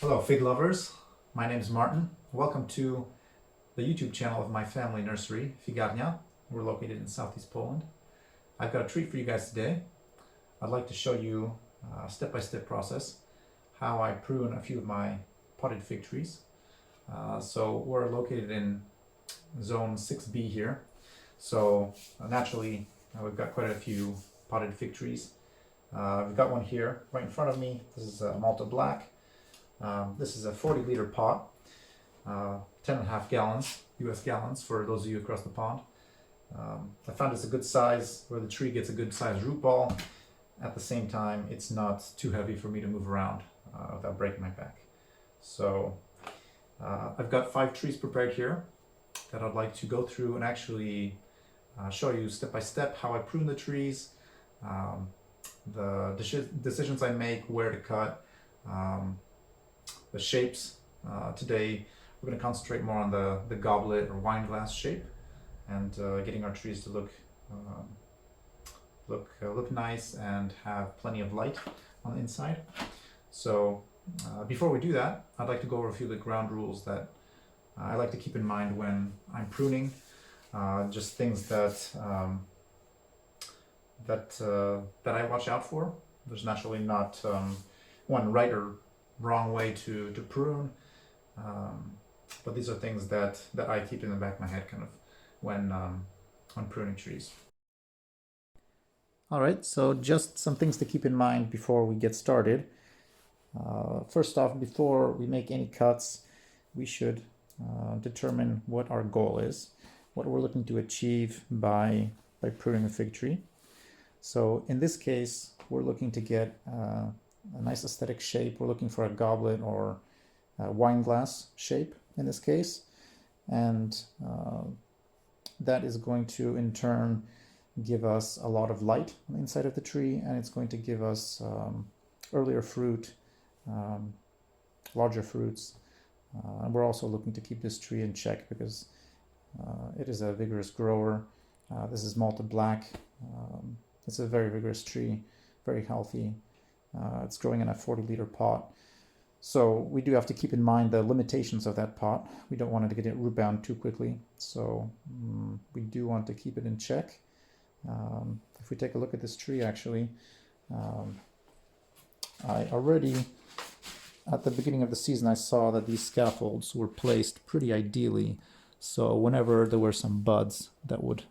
Hello fig lovers, my name is Martin. Welcome to the YouTube channel of my family nursery, Figarnia. We're located in southeast Poland. I've got a treat for you guys today. I'd like to show you a step-by-step process how I prune a few of my potted fig trees. So we're located in zone 6B here. So naturally we've got quite a few potted fig trees. We've got one here right in front of me. This is a Malta Black. This is a 40-liter pot, 10.5 gallons, US gallons for those of you across the pond. I found it's a good size where the tree gets a good sized root ball. At the same time, it's not too heavy for me to move around without breaking my back. So I've got 5 trees prepared here that I'd like to go through and actually show you step by step how I prune the trees, the decisions I make, where to cut, the shapes. Today we're going to concentrate more on the goblet or wine glass shape and getting our trees to look nice and have plenty of light on the inside. So before we do that, I'd like to go over a few of the ground rules that I like to keep in mind when I'm pruning. Just things that I watch out for. There's naturally not one right or wrong way to prune, but these are things that I keep in the back of my head kind of when pruning trees. Alright, so just some things to keep in mind before we get started. First off, before we make any cuts, we should determine what our goal is, what we're looking to achieve by pruning a fig tree. So in this case, we're looking to get a nice aesthetic shape. We're looking for a goblet or a wine glass shape in this case, and that is going to in turn give us a lot of light on the inside of the tree, and it's going to give us earlier fruit, larger fruits. And we're also looking to keep this tree in check because it is a vigorous grower. This is Malta Black. It's a very vigorous tree, very healthy. It's growing in a 40-liter pot. So we do have to keep in mind the limitations of that pot. We don't want it to get root bound too quickly. So we do want to keep it in check. If we take a look at this tree, actually, I already, at the beginning of the season, I saw that these scaffolds were placed pretty ideally. So whenever there were some buds that would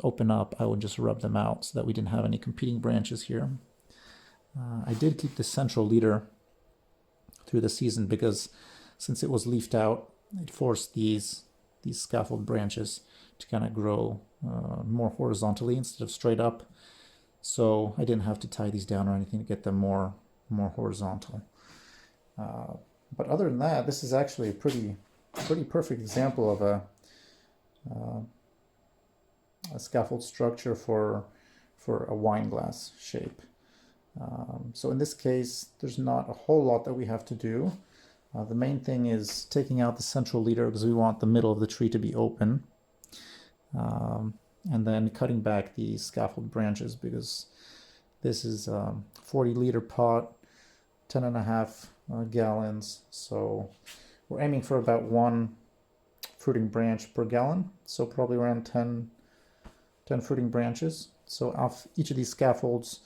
open up, I would just rub them out so that we didn't have any competing branches here. I did keep the central leader through the season because since it was leafed out, it forced these scaffold branches to kind of grow more horizontally instead of straight up. So I didn't have to tie these down or anything to get them more horizontal. But other than that, this is actually a pretty perfect example of a scaffold structure for a wine glass shape. So in this case, there's not a whole lot that we have to do. The main thing is taking out the central leader because we want the middle of the tree to be open. And then cutting back the scaffold branches because this is a 40-liter pot, 10.5 gallons. So we're aiming for about 1 fruiting branch per gallon. So probably around 10 fruiting branches. So off each of these scaffolds,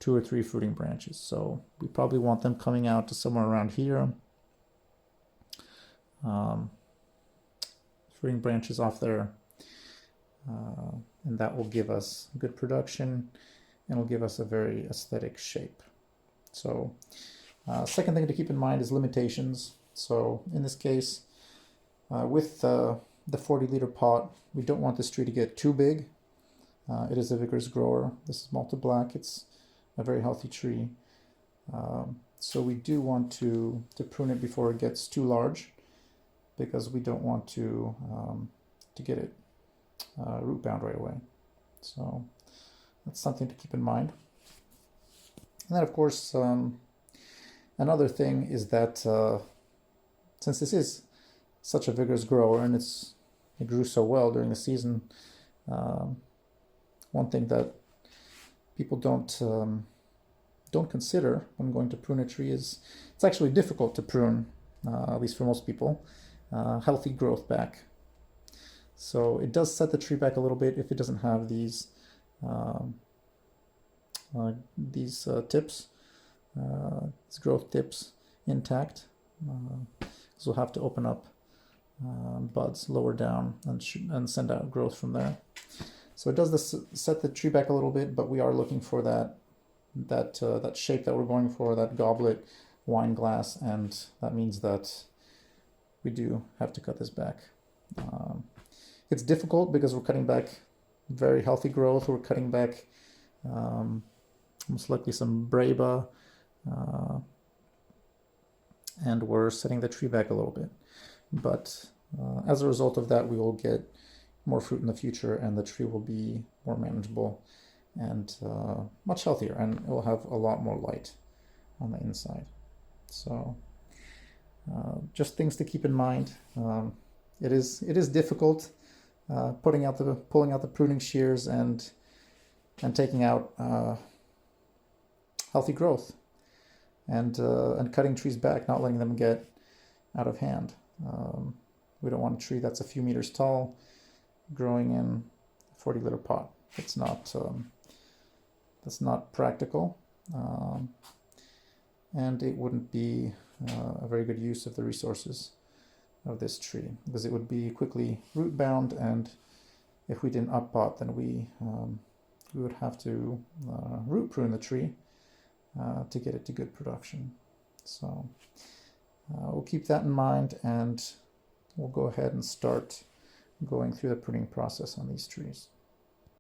2 or 3 fruiting branches. So we probably want them coming out to somewhere around here. Fruiting branches off there. And that will give us good production and will give us a very aesthetic shape. So second thing to keep in mind is limitations. So in this case, with the 40-liter pot, we don't want this tree to get too big. It is a vigorous grower. This is Malta Black. It's a very healthy tree. So we do want to prune it before it gets too large because we don't want to get it root bound right away. So that's something to keep in mind. And then of course, another thing is that since this is such a vigorous grower and it grew so well during the season, one thing that people don't don't consider when going to prune a tree is it's actually difficult to prune, at least for most people, healthy growth back. So it does set the tree back a little bit if it doesn't have these tips, these growth tips intact. So we'll have to open up buds lower down and send out growth from there. So it does set the tree back a little bit, but we are looking for that shape that we're going for, that goblet wine glass, and that means that we do have to cut this back. It's difficult because we're cutting back very healthy growth. We're cutting back most likely some Braba, and we're setting the tree back a little bit. But as a result of that, we will get more fruit in the future, and the tree will be more manageable and much healthier, and it will have a lot more light on the inside. So just things to keep in mind. It is difficult pulling out the pruning shears and taking out healthy growth, and cutting trees back, not letting them get out of hand. We don't want a tree that's a few meters tall growing in a 40-liter pot. That's not practical, and it wouldn't be a very good use of the resources of this tree, because it would be quickly root bound, and if we didn't up pot, then we would have to root prune the tree to get it to good production. So we'll keep that in mind, and we'll go ahead and start going through the pruning process on these trees.